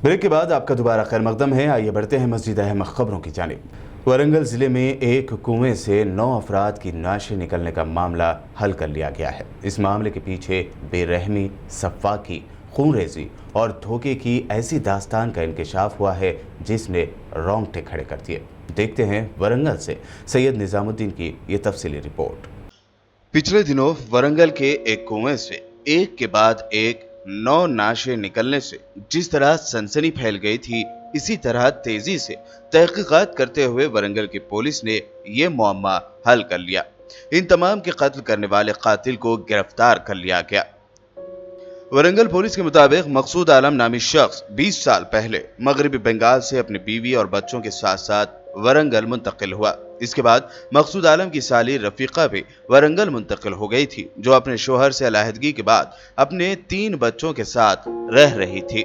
Break के बाद आपका दोबारा खैर मकदम है। आइए बढ़ते हैं मज़ीद अहम खबरों की जानिब। वरंगल ज़िले में एक कुएं से 9 अफराद की नाशें निकलने का मामला हल कर लिया गया है। इस मामले के पीछे बेरहमी, सफाकी, खूनरेज़ी और धोखे की ऐसी दास्तान का इंकशाफ हुआ है जिसने रोंगटे खड़े कर दिए। देखते हैं वरंगल से सैयद निज़ामुद्दीन की ये तफसीली रिपोर्ट। पिछले दिनों वरंगल के एक कुएं से एक के बाद एक 9 नाशें निकलने से जिस तरह सनसनी फैल गई थी, इसी तरह तेजी से तहकीकात करते हुए वरंगल की पुलिस ने ये मुअम्मा हल कर लिया। इन तमाम के कत्ल करने वाले कातिल को गिरफ्तार कर लिया गया। वरंगल पुलिस के मुताबिक मकसूद आलम नामी शख्स 20 साल पहले मगरबी बंगाल से अपनी बीवी और बच्चों के साथ साथ वरंगल मुंतकिल हुआ। इसके बाद मकसूद आलम की साली रफीका भी वरंगल मुंतकिल हो गई थी, जो अपने शोहर से अलहदगी के बाद अपने 3 बच्चों के साथ रह रही थी।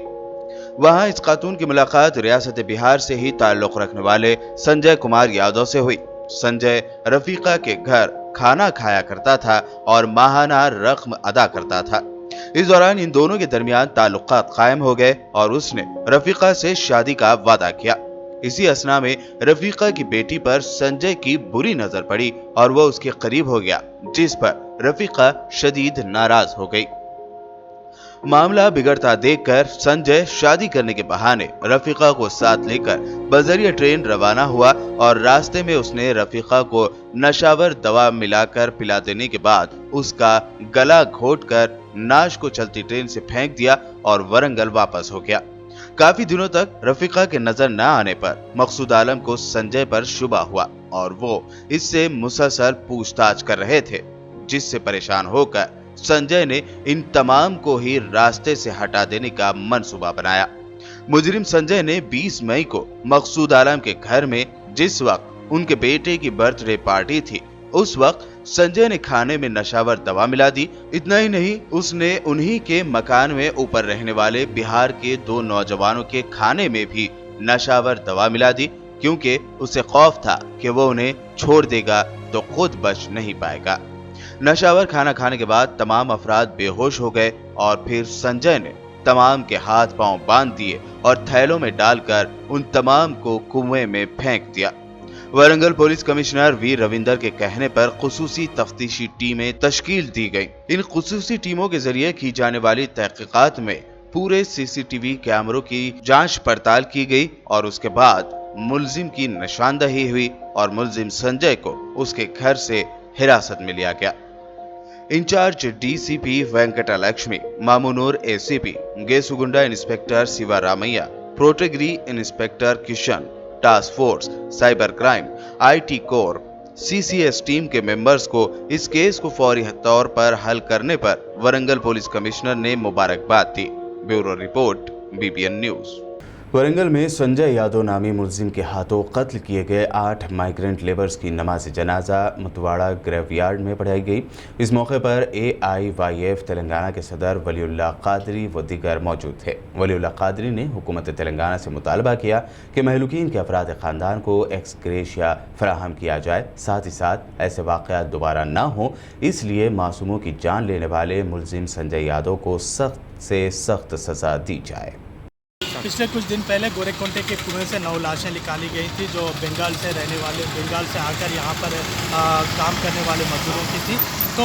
वहां इस खातून की मुलाकात रियासत बिहार से ही ताल्लुक रखने वाले संजय कुमार यादव से हुई। संजय रफीका के घर खाना खाया करता था और माहाना रकम अदा करता था। इस दौरान इन दोनों के दरमियान ताल्लुकात कायम हो गए और उसने रफीका से शादी का वादा किया। इसी असना में रफीका की बेटी पर संजय की बुरी नजर पड़ी और वह उसके करीब हो गया, जिस पर रफीका शदीद नाराज हो गई। मामला बिगड़ता देखकर संजय शादी करने के बहाने रफीका को साथ लेकर बजरिया ट्रेन रवाना हुआ और रास्ते में उसने रफीका को नशावर दवा मिलाकर पिला देने के बाद उसका गला घोटकर नाश को चलती ट्रेन से फेंक दिया और वरंगल वापस हो गया। काफी दिनों तक रफीका के नजर न आने पर मकसूद आलम को संजय पर शुबा हुआ और वो इससे मुसलसल पूछताछ कर रहे थे, जिससे परेशान होकर संजय ने इन तमाम को ही रास्ते से हटा देने का मंसूबा बनाया। मुजरिम संजय ने 20 मई को मकसूद आलम के घर में, जिस वक्त उनके बेटे की बर्थडे पार्टी थी, उस वक्त संजय ने खाने में नशावर दवा मिला दी। इतना ही नहीं, उसने उन्हीं के मकान में ऊपर रहने वाले बिहार के 2 नौजवानों के खाने में भी नशावर दवा मिला दी, क्योंकि उसे खौफ था कि वो उन्हें छोड़ देगा तो खुद बच नहीं पाएगा। नशावर खाना खाने के बाद तमाम अफराद बेहोश हो गए और फिर संजय ने तमाम के हाथ पांव बांध दिए और थैलों में डालकर उन तमाम को कुएं में फेंक दिया। Warangal police commissioner we Ravinder के कहने पर खुसूसी तफ्तीशी टीमें तश्कील दी गई। इन खुसूसी टीमों के जरिए की जाने वाली तहकीकात में पूरे सीसीटीवी कैमरों की जांच पड़ताल की गई और उसके बाद मुलजिम की निशानदही हुई और मुलजिम संजय को उसके घर से हिरासत में लिया गया। Incharge DCP Venkatalakshmi, Mamunoor ACP, Geesugonda inspector Shiva Ramaiah, प्रोटेगरी inspector Kishan, task force, cyber crime, IT core, CCS team के मेंबर्स को इस केस को फौरी तौर पर हल करने पर वरंगल पुलिस कमिश्नर ने मुबारकबाद दी। Bureau report, BBN news. Warangal में संजय यादव नामी मुलजिम के हाथों कत्ल किए गए 8 माइग्रेंट लेबर्स की नमाज जनाजा मुतवाड़ा ग्रेवयार्ड में पढ़ाई गई। इस मौके पर AIYF तेलंगाना के सदर वलीउल्लाह कादरी व दीगर मौजूद थे। वलीउल्लाह कादरी ने हुकूमत तेलंगाना से मुतालबा किया कि महलूकीन के अफराद ख़ानदान को एक्स ग्रेशिया फराहम किया जाए, साथ ही साथ ऐसे वाक़यात दोबारा ना हो, इसलिए मासूमों की जान लेने वाले मुलजिम संजय यादव को सख्त से सख्त सज़ा दी जाए। पिछले कुछ दिन पहले गोरेकोंडे के कुएं से 9 लाशें निकाली गई थी, जो बंगाल से आकर यहाँ पर काम करने वाले मजदूरों की थी। तो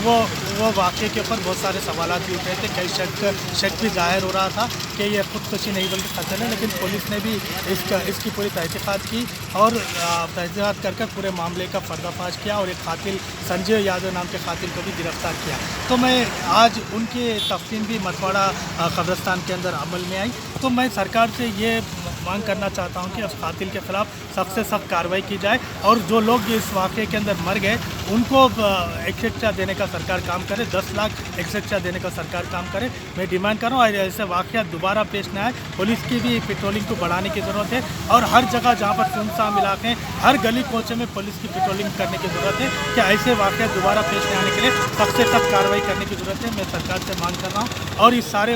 वो वाक़े के ऊपर बहुत सारे सवालात भी उठ रहे थे। कई शक भी जाहिर हो रहा था कि ये खुदकुशी नहीं बल्कि कत्ल है, लेकिन पुलिस ने भी इसकी पूरी तहकीकात की और तहकीकात कर पूरे मामले का पर्दाफाश किया और एक कातिल संजय यादव नाम के कातिल को भी गिरफ्तार किया। तो मैं आज उनकी तफ्सील भी मतवाड़ा कब्रिस्तान के अंदर अमल में आई। तो मैं सरकार से ये मांग करना चाहता हूँ कि उस कातिल के खिलाफ सख्त से सख्त कार्रवाई की जाए और जो लोग इस वाक़े के अंदर मर गए उनको एक्सेट्रा देने का सरकार काम करे, 10 लाख एक्सेट्रा देने का सरकार काम करे। मैं डिमांड कर रहा हूँ ऐसे वाक़यात दोबारा पेश न आए। पुलिस की भी पेट्रोलिंग को बढ़ाने की ज़रूरत है और हर जगह जहाँ पर सुनसान इलाके, हर गली कोचे में पुलिस की पेट्रोलिंग करने की ज़रूरत है कि ऐसे वाक़यात दोबारा पेश न आने के लिए सख्त से सख्त कार्रवाई करने की ज़रूरत है। मैं सरकार से मांग कर रहा हूँ और इस सारे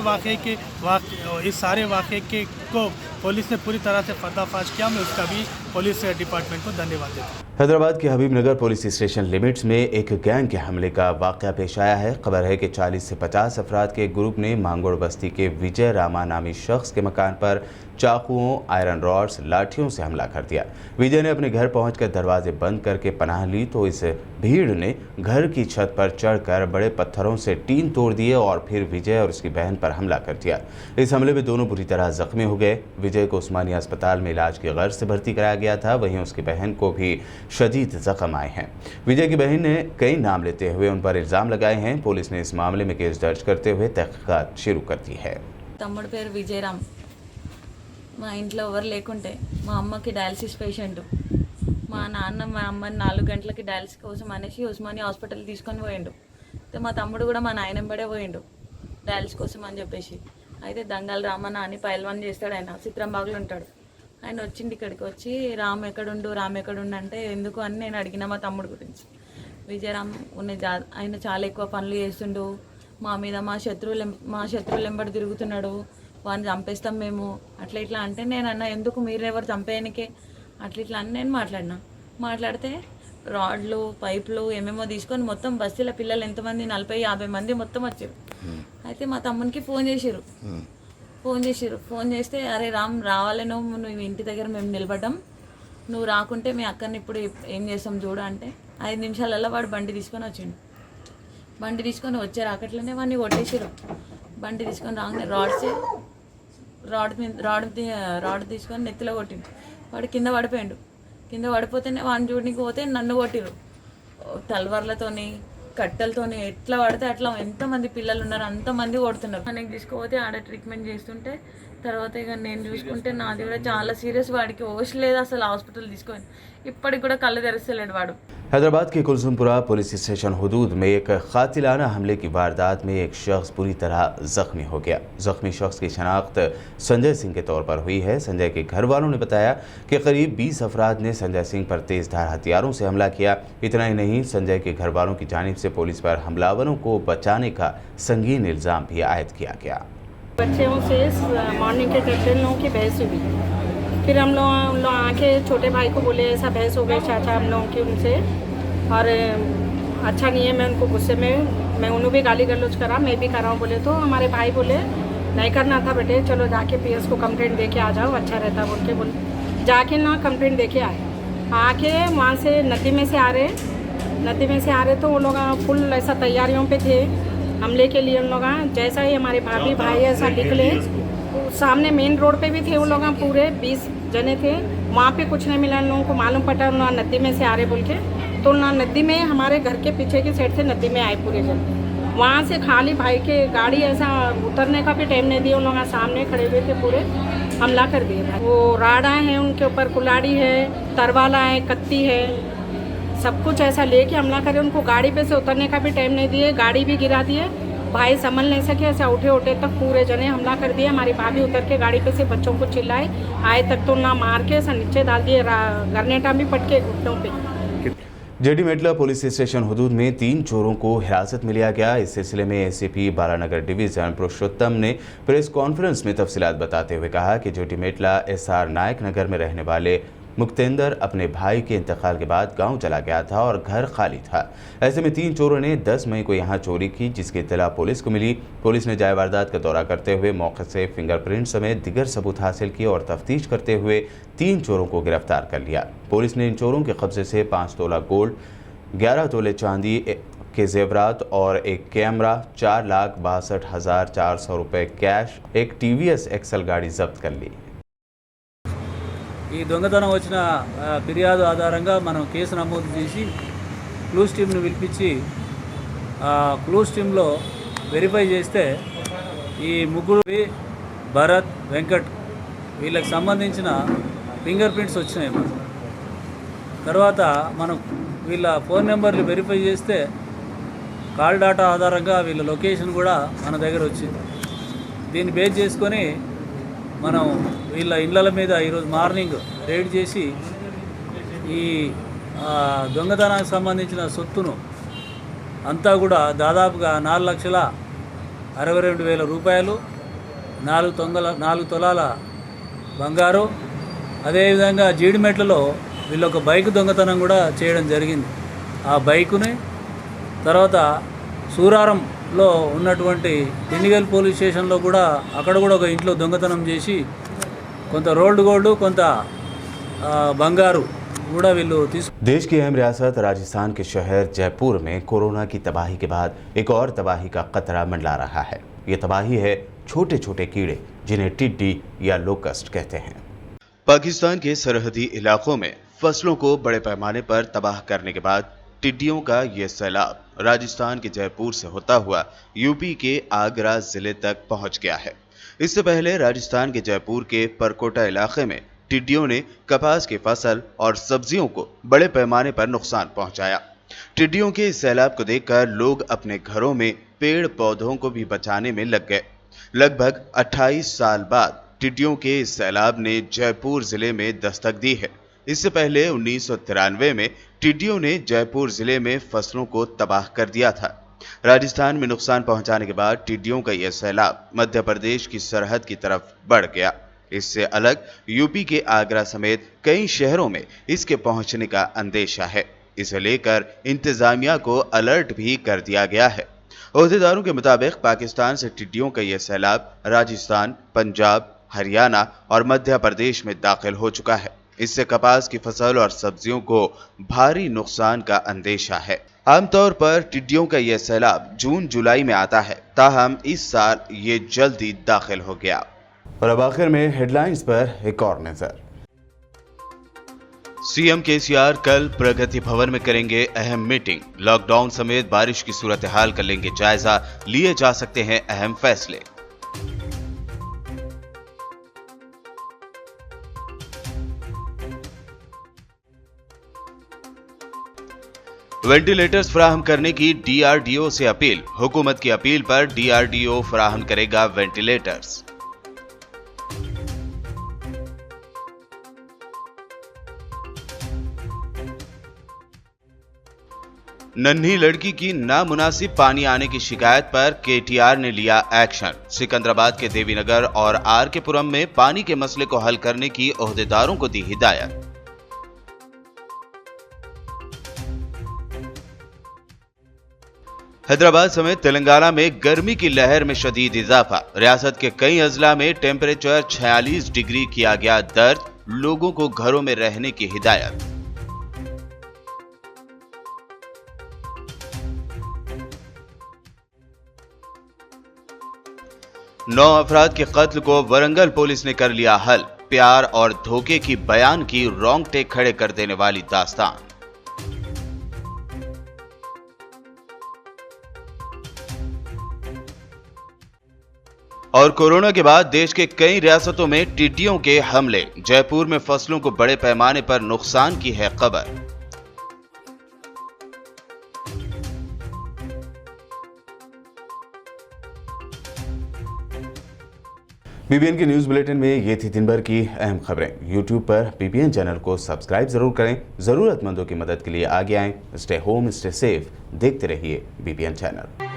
वाक़े के उसको पुलिस ने पूरी तरह से पर्दाफाश किया। मैं उसका भी पुलिस डिपार्टमेंट को धन्यवाद देता हूँ। हैदराबाद के हबीबनगर पुलिस स्टेशन लिमिट्स में एक गैंग के हमले का वाकया पेश आया है। खबर है कि 40 से 50 अफराद के एक ग्रुप ने मांगोड़ बस्ती के विजय रामा नामी शख्स के मकान पर चाकुओं, आयरन रॉड्स, लाठियों से हमला कर दिया। विजय ने अपने घर पहुंचकर दरवाजे बंद करके पनाह ली तो इस भीड़ ने घर की छत पर चढ़कर बड़े पत्थरों से टीन तोड़ दिए और फिर विजय और उसकी बहन पर हमला कर दिया। इस हमले में दोनों बुरी तरह जख्मी हो गए। विजय को उस्मानिया अस्पताल में इलाज की गर्ज से भर्ती कराया गया था, वहीं उसकी बहन को भी शदीद जख्म आए हैं। विजय की बहन ने कई नाम लेते हुए उन पर इल्ज़ाम लगाए हैं। पुलिस ने इस मामले में केस दर्ज करते हुए तहकीकात शुरू कर दी है। తమ్ముడు పేరు విజయరామ్. మా ఇంట్లో ఎవరు లేకుంటే మా అమ్మకి డయాలసిస్ పేషెంట్. మా నాన్న మా అమ్మని 4 గంటలకి డయాలసిస్ కోసం అనేసి ఉస్మానియా హాస్పిటల్ తీసుకొని పోయిండు. అయితే మా తమ్ముడు కూడా మా నాయనంబడే పోయిండు డయాలసిస్ కోసం అని చెప్పేసి. అయితే దంగల్ రామన్న అని పైల్వాన్ చేస్తాడు, ఆయన చిత్రంబాగులో ఉంటాడు. ఆయన వచ్చింది ఇక్కడికి వచ్చి రామ్ ఎక్కడుండు అంటే ఎందుకు అని నేను అడిగిన మా తమ్ముడు గురించి. విజయరామ్ ఆయన చాలా ఎక్కువ పనులు చేస్తుండు, మా మీద మా శత్రువులు వెంబడి తిరుగుతున్నాడు, వాడిని చంపేస్తాం మేము అట్లా ఇట్లా అంటే నేను అన్న ఎందుకు మీరెవరు చంపేయనికే అట్లా ఇట్లా అని నేను మాట్లాడితే రాడ్లు, పైపులు ఏమేమో తీసుకొని మొత్తం బస్తీల పిల్లలు ఎంతమంది 40-50 మంది మొత్తం వచ్చారు. అయితే మా తమ్మునికి ఫోన్ చేస్తే అరే రామ్ రావాలి, నువ్వు ఇంటి దగ్గర మేము నిలబడ్డాం, నువ్వు రాకుంటే మీ అక్కని ఇప్పుడు ఏం చేస్తాం చూడు అంటే 5 నిమిషాలలో వాడు బండి తీసుకొని వచ్చిండు. బండి తీసుకొని వచ్చారు, అక్కట్లోనే వాడిని కొట్టేసారు. బండి తీసుకొని రాగానే రాడ్ తీసుకొని నెత్తిలో కొట్టిండు. వాడు కింద పడిపోయాడు. కింద పడిపోతేనే వాడిని చూడడానికి పోతే నన్ను కొట్టిరు తల్వార్లతోని, కట్టెలతోని. ఎట్లా పడితే అట్లా ఎంతమంది పిల్లలు ఉన్నారు అంతమంది కొడుతున్నారు. మనకి తీసుకుపోతే ఆడ ట్రీట్మెంట్ చేస్తుంటే తర్వాత ఇక నేను చూసుకుంటే నాది కూడా చాలా సీరియస్. వాడికి హోష్ లేదు అసలు, హాస్పిటల్ తీసుకొని ఇప్పటికి కూడా కళ్ళు తెరస్తలేడు వాడు. हैदराबाद के कुलसुमपुरा पुलिस स्टेशन हुदूद में एक कातिलाना हमले की वारदात में एक शख्स बुरी तरह जख्मी हो गया। जख्मी शख्स की शनाख्त संजय सिंह के तौर पर हुई है। संजय के घर वालों ने बताया कि करीब 20 अफराद ने संजय सिंह पर तेजधार हथियारों से हमला किया। इतना ही नहीं, संजय के घर वालों की जानिब से पुलिस पर हमलावरों को बचाने का संगीन इल्ज़ाम भी आयद किया गया। बच्चों से मॉर्निंग के टाइम लोगों की बहस हुई, फिर हम लोग आके छोटे भाई को बोले ऐसा बहस हो गई चाचा हम लोगों की उनसे, और अच्छा नहीं है। मैं उनको गुस्से में मैं उन्होंने भी गाली गलौज करा, मैं भी कर रहा हूँ बोले तो हमारे भाई बोले नहीं करना था बेटे, चलो जाके पीएस को कंप्लेंट दे के आ जाओ, अच्छा रहता बोल के बोले जाके ना कंप्लेंट दे के आके वहाँ से नदी में से आ रहे तो वो लोग फुल ऐसा तैयारियों पे थे हमले के लिए। उन लोग जैसा ही हमारे भाई ऐसा निकले, सामने मेन रोड पे भी थे वो लोग, पूरे 20 जने थे। वहाँ पे कुछ नहीं मिला, उन लोगों को मालूम पड़ा उन नदी में से आ रहे बोल के, तो ना नदी में हमारे घर के पीछे की साइड से नदी में आए पूरे जन। वहाँ से खाली भाई के गाड़ी ऐसा उतरने का भी टाइम नहीं दिया, उन लोग सामने खड़े हुए थे, पूरे हमला कर दिए। वो राड़ा है, उनके ऊपर कुल्हाड़ी है, तरवाला है, कत्ती है, सब कुछ ऐसा लेके हमला करे। उनको गाड़ी पे से उतरने का भी टाइम नहीं दिए, गाड़ी भी गिरा दिए। भाई संभल नहीं सके, ऐसा उठे तक पूरे जने हमला कर दिए। हमारी भाभी उतर के गाड़ी पे से बच्चों को चिल्लाए, आए तक तो ना मार के ऐसा नीचे डाल दिए, गरनेटा भी पटके घुटनों पे। जेडी मेटला पुलिस स्टेशन हुदूद में 3 चोरों को हिरासत में लिया गया। इस सिलसिले में एसीपी बालानगर डिवीजन पुरुषोत्तम ने प्रेस कॉन्फ्रेंस में तफसीलात बताते हुए कहा कि जेडी मेटला एसआर नायक नगर में रहने वाले मुक्तेंदर अपने भाई के इंतकाल के बाद गांव चला गया था और घर खाली था। ऐसे में 3 चोरों ने 10 मई को यहां चोरी की, जिसकी इत्तला पुलिस को मिली। पुलिस ने जाए वारदात का दौरा करते हुए मौके से फिंगरप्रिंट समेत दिगर सबूत हासिल किए और तफ्तीश करते हुए 3 चोरों को गिरफ्तार कर लिया। पुलिस ने इन चोरों के कब्जे से 5 तोला गोल्ड, 11 तोले चांदी के जेवरात और एक कैमरा, 4,62,400 रुपये कैश, एक टीवीएस एक्सल गाड़ी जब्त कर ली। ఈ దొంగతనం వచ్చిన ఫిర్యాదు ఆధారంగా మనం కేసు నమోదు చేసి క్లూస్ టీమ్ను పిలిపించి క్లూస్ టీంలో వెరిఫై చేస్తే ఈ ముగ్గురు భరత్, వెంకట్ వీళ్ళకి సంబంధించిన ఫింగర్ ప్రింట్స్ వచ్చినాయి. తర్వాత మనం వీళ్ళ ఫోన్ నెంబర్లు వెరిఫై చేస్తే కాల్ డాటా ఆధారంగా వీళ్ళ లొకేషన్ కూడా మన దగ్గర వచ్చింది. దీన్ని బేస్ చేసుకొని మనం వీళ్ళ ఇళ్ళ మీద ఈరోజు మార్నింగ్ రైడ్ చేసి ఈ దొంగతనానికి సంబంధించిన సొత్తును అంతా కూడా దాదాపుగా 4,62,000 రూపాయలు, 4 తొలాల బంగారు. అదేవిధంగా జీడిమెట్లలో వీళ్ళు ఒక బైక్ దొంగతనం కూడా చేయడం జరిగింది. ఆ బైకుని తర్వాత సూరారంలో ఉన్నటువంటి దిండిగల్ పోలీస్ స్టేషన్లో కూడా అక్కడ కూడా ఒక ఇంట్లో దొంగతనం చేసి కొంత రోల్డ్ గోల్డ్ కొంత బంగారు కూడా వీళ్ళు తీసుకు. देश की अहम रियासत राजस्थान के शहर जयपुर में कोरोना की तबाही के बाद एक और तबाही का खतरा मंडरा रहा है। ये तबाही है छोटे छोटे कीड़े जिन्हें टिड्डी या लोकस्ट कहते हैं। पाकिस्तान के सरहदी इलाकों में फसलों को बड़े पैमाने पर तबाह करने के बाद टिड्डियों का ये सैलाब राजस्थान के जयपुर से होता हुआ यूपी के आगरा जिले तक पहुंच गया है। इससे पहले राजस्थान के जयपुर के परकोटा इलाके में टिड्डियों ने कपास की फसल और सब्जियों को बड़े पैमाने पर नुकसान पहुंचाया। टिड्डियों के इस सैलाब को देखकर लोग अपने घरों में पेड़ पौधों को भी बचाने में लग गए। लगभग 28 साल बाद टिड्डियों के इस सैलाब ने जयपुर जिले में दस्तक दी है। इससे पहले 1993 में टिड्डियों ने जयपुर जिले में फसलों को तबाह कर दिया था। राजस्थान में नुकसान पहुंचाने के बाद टिड्डियों का यह सैलाब मध्य प्रदेश की सरहद की तरफ बढ़ गया। इससे अलग यूपी के आगरा समेत कई शहरों में इसके पहुंचने का अंदेशा है। इसे लेकर इंतजामिया को अलर्ट भी कर दिया गया है। ओहदेदारों के मुताबिक पाकिस्तान से टिड्डियों का यह सैलाब राजस्थान, पंजाब, हरियाणा और मध्य प्रदेश में दाखिल हो चुका है। इससे कपास की फसल और सब्जियों को भारी नुकसान का अंदेशा है। आमतौर पर टिड्डियों का यह सैलाब जून जुलाई में आता है, ताहम इस साल ये जल्दी दाखिल हो गया। और अब आखिर में हेडलाइंस पर एक और नजर। सीएम केसीआर कल प्रगति भवन में करेंगे अहम मीटिंग। लॉकडाउन समेत बारिश की सूरत हाल का लेंगे जायजा, लिए जा सकते हैं अहम फैसले। वेंटिलेटर्स फराहम करने की डीआरडीओ से अपील। हुकूमत की अपील पर डीआरडीओ फराहम करेगा वेंटिलेटर्स। नन्ही लड़की की नामुनासिब पानी आने की शिकायत पर केटीआर ने लिया एक्शन। सिकंदराबाद के देवीनगर और आर के पुरम में पानी के मसले को हल करने की ओहदेदारों को दी हिदायत। हैदराबाद समेत तेलंगाना में गर्मी की लहर में शदीद इजाफा। रियासत के कई अजला में टेम्परेचर 46 डिग्री किया गया दर्ज। लोगों को घरों में रहने की हिदायत। नौ अफराद के कत्ल को वरंगल पुलिस ने कर लिया हल। प्यार और धोखे की बयान की रोंगटे खड़े कर देने वाली दास्तान। और कोरोना के बाद देश के कई रियासतों में टिड्डियों के हमले। जयपुर में फसलों को बड़े पैमाने पर नुकसान की है खबर। बीबीएन के न्यूज़ बुलेटिन में ये थी दिन भर की अहम खबरें। यूट्यूब पर बीबीएन चैनल को सब्सक्राइब जरूर करें। ज़रूरतमंदों की मदद के लिए आगे आएं। Stay home, stay safe. देखते रहिए बीबीएन चैनल।